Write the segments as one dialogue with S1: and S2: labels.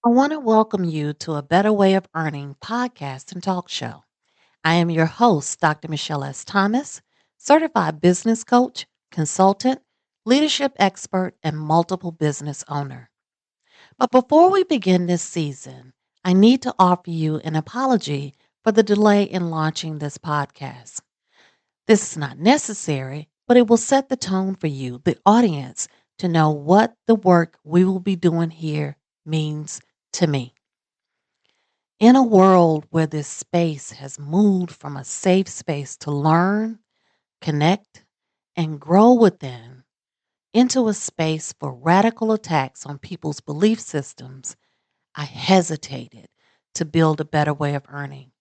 S1: I want to welcome you to a Better Way of Earning podcast and talk show. I am your host, Dr. Michelle S. Thomas, certified business coach, consultant, leadership expert, and multiple business owner. But before we begin this season, I need to offer you an apology for the delay in launching this podcast. This is not necessary, but it will set the tone for you, the audience, to know what the work we will be doing here means to me. In a world where this space has moved from a safe space to learn, connect, and grow within into a space for radical attacks on people's belief systems, I hesitated to build a better way of earning.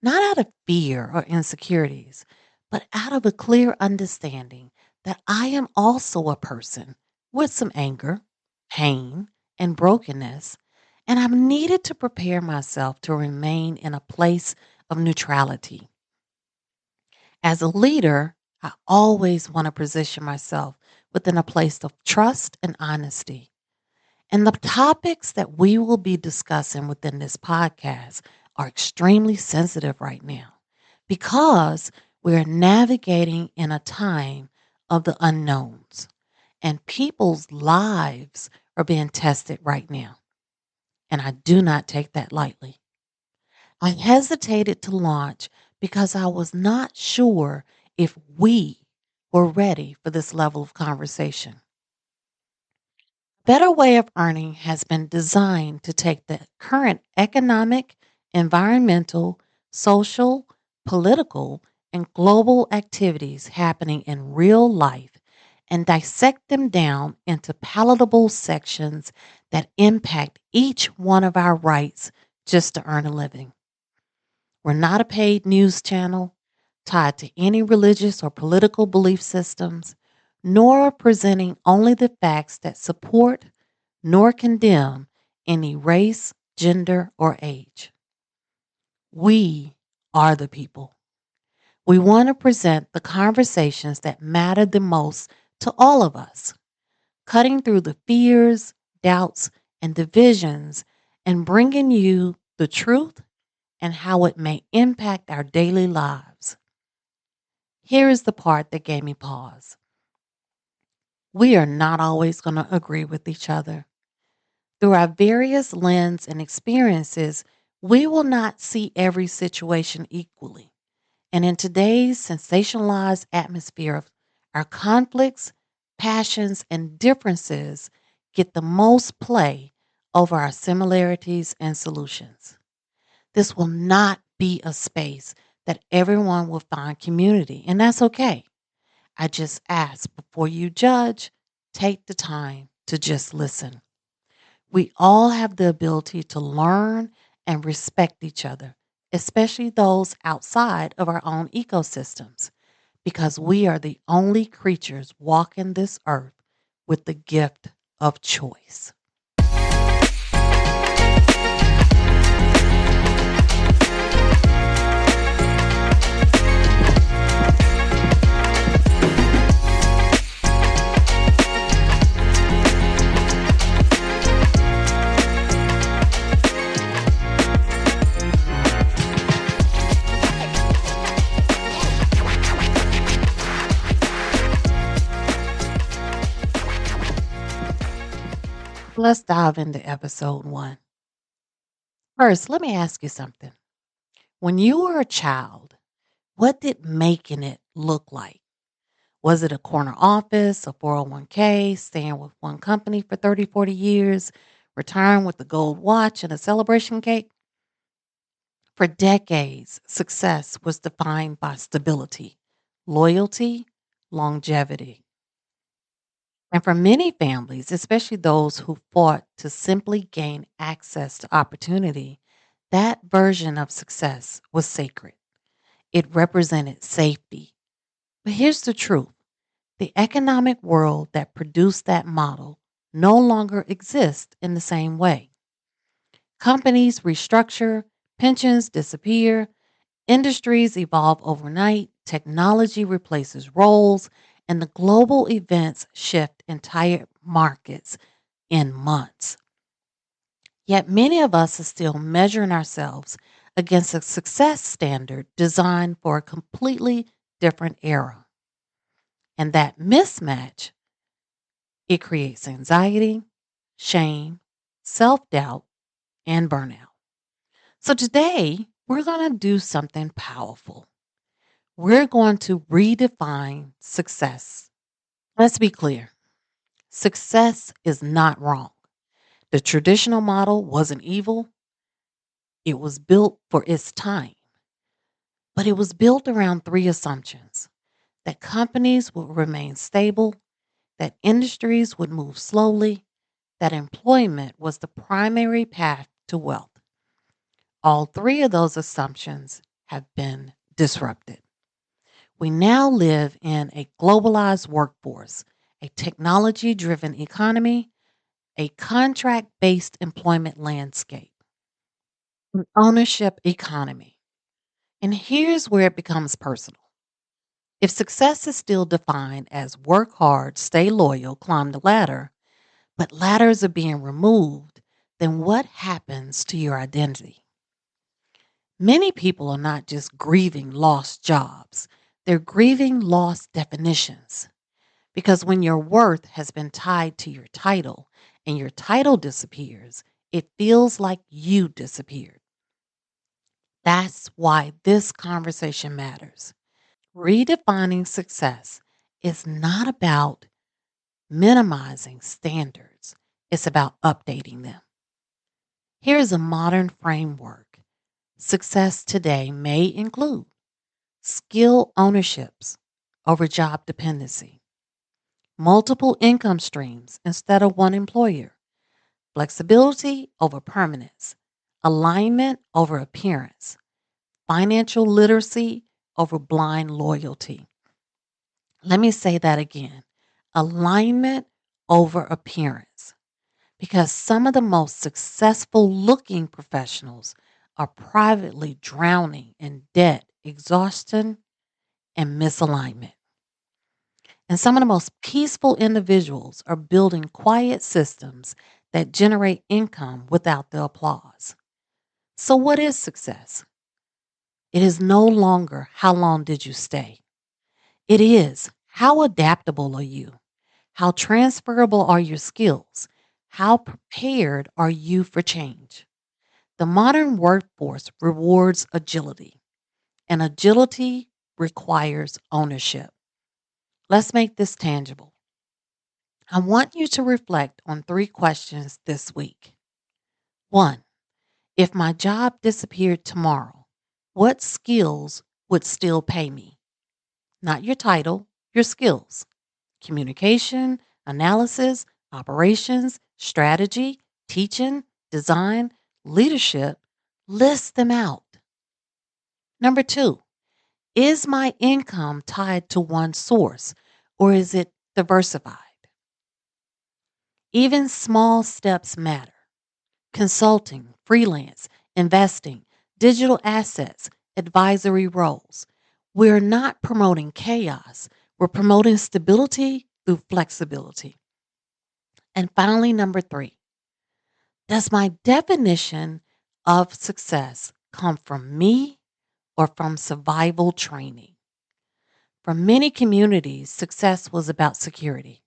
S1: Not out of fear or insecurities, but out of a clear understanding that I am also a person with some anger, pain, and brokenness, and I've needed to prepare myself to remain in a place of neutrality. As a leader, I always want to position myself within a place of trust and honesty. And the topics that we will be discussing within this podcast are extremely sensitive right now because we're navigating in a time of the unknowns and people's lives are being tested right now. And I do not take that lightly. I hesitated to launch because I was not sure if we were ready for this level of conversation. Better Way of Earning has been designed to take the current economic, environmental, social, political, and global activities happening in real life and dissect them down into palatable sections that impact each one of our rights just to earn a living. We're not a paid news channel tied to any religious or political belief systems, nor presenting only the facts that support nor condemn any race, gender, or age. We are the people. We want to present the conversations that matter the most to all of us, cutting through the fears, doubts, and divisions, and bringing you the truth and how it may impact our daily lives. Here is the part that gave me pause. We are not always going to agree with each other. Through our various lens and experiences, we will not see every situation equally. And in today's sensationalized atmosphere, our conflicts, passions, and differences get the most play over our similarities and solutions. This will not be a space that everyone will find community, and that's okay. I just ask before you judge, take the time to just listen. We all have the ability to learn and respect each other, especially those outside of our own ecosystems, because we are the only creatures walking this earth with the gift of choice. Let's dive into episode 1. First, let me ask you something. When you were a child, what did making it look like? Was it a corner office, a 401k, staying with one company for 30, 40 years, retiring with a gold watch and a celebration cake? For decades, success was defined by stability, loyalty, longevity. And for many families, especially those who fought to simply gain access to opportunity, that version of success was sacred. It represented safety. But here's the truth: the economic world that produced that model no longer exists in the same way. Companies restructure, pensions disappear, industries evolve overnight, technology replaces roles, and the global events shift entire markets in months. Yet many of us are still measuring ourselves against a success standard designed for a completely different era. And that mismatch, it creates anxiety, shame, self-doubt, and burnout. So today, we're going to do something powerful. We're going to redefine success. Let's be clear. Success is not wrong. The traditional model wasn't evil. It was built for its time, but it was built around three assumptions: that companies would remain stable, that industries would move slowly, that employment was the primary path to wealth. All three of those assumptions have been disrupted. We now live in a globalized workforce, a technology driven economy, a contract based employment landscape, an ownership economy. And here's where it becomes personal. If success is still defined as work hard, stay loyal, climb the ladder, but ladders are being removed, then what happens to your identity? Many people are not just grieving lost jobs, they're grieving lost definitions. Because when your worth has been tied to your title and your title disappears, it feels like you disappeared. That's why this conversation matters. Redefining success is not about minimizing standards, it's about updating them. Here's a modern framework. Success today may include skill ownerships over job dependency, multiple income streams instead of one employer, flexibility over permanence, alignment over appearance, financial literacy over blind loyalty. Let me say that again: alignment over appearance. Because some of the most successful looking professionals are privately drowning in debt, exhaustion, and misalignment. And some of the most peaceful individuals are building quiet systems that generate income without the applause. So, what is success? It is no longer how long did you stay. It is how adaptable are you? How transferable are your skills? How prepared are you for change? The modern workforce rewards agility, and agility requires ownership. Let's make this tangible. I want you to reflect on three questions this week. One, if my job disappeared tomorrow, what skills would still pay me? Not your title, your skills: communication, analysis, operations, strategy, teaching, design, leadership. List them out. Number two, is my income tied to one source or is it diversified? Even small steps matter: consulting, freelance, investing, digital assets, advisory roles. We're not promoting chaos, we're promoting stability through flexibility. And finally, number three, does my definition of success come from me or from survival training? For many communities, success was about security.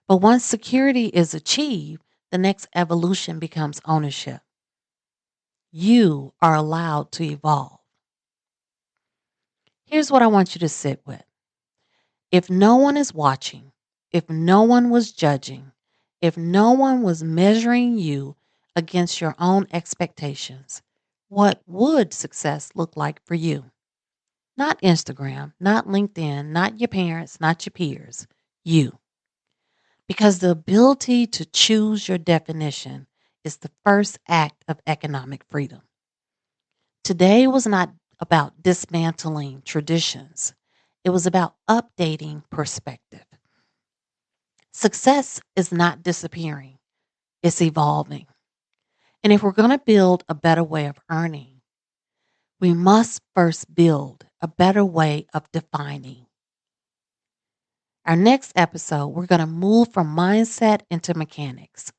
S1: But once security is achieved, the next evolution becomes ownership. You are allowed to evolve. Here's what I want you to sit with. If no one is watching, if no one was judging, if no one was measuring you against your own expectations, what would success look like for you? Not Instagram, not LinkedIn, not your parents, not your peers, you. Because the ability to choose your definition is the first act of economic freedom. Today was not about dismantling traditions, it was about updating perspective. Success is not disappearing, it's evolving. And if we're going to build a better way of earning, we must first build a better way of defining. Our next episode, we're going to move from mindset into mechanics.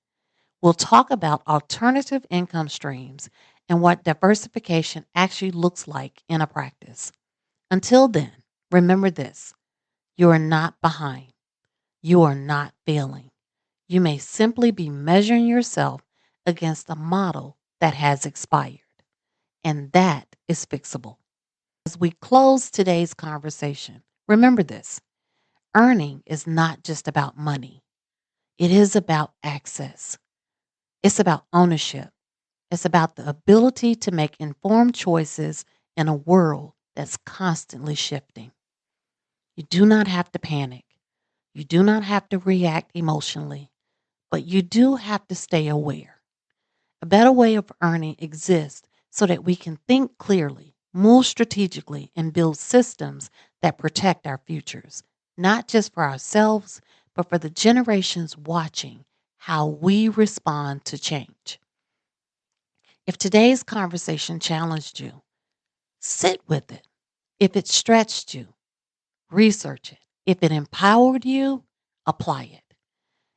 S1: We'll talk about alternative income streams and what diversification actually looks like in a practice. Until then, remember this: you are not behind, you are not failing. You may simply be measuring yourself against a model that has expired, and that is fixable. As we close today's conversation, remember this: earning is not just about money, it is about access, it's about ownership, it's about the ability to make informed choices in a world that's constantly shifting. You do not have to panic, you do not have to react emotionally, but you do have to stay aware. A better way of earning exists so that we can think clearly, move strategically, and build systems that protect our futures, not just for ourselves, but for the generations watching how we respond to change. If today's conversation challenged you, sit with it. If it stretched you, research it. If it empowered you, apply it.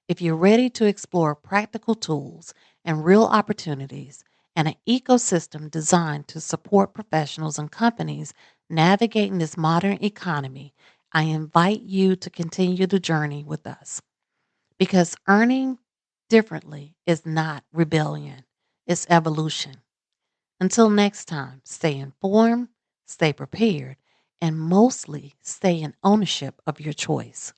S1: If you're ready to explore practical tools and real opportunities and an ecosystem designed to support professionals and companies navigating this modern economy, I invite you to continue the journey with us, because earning differently is not rebellion, it's evolution. Until next time, stay informed, stay prepared, and mostly stay in ownership of your choice.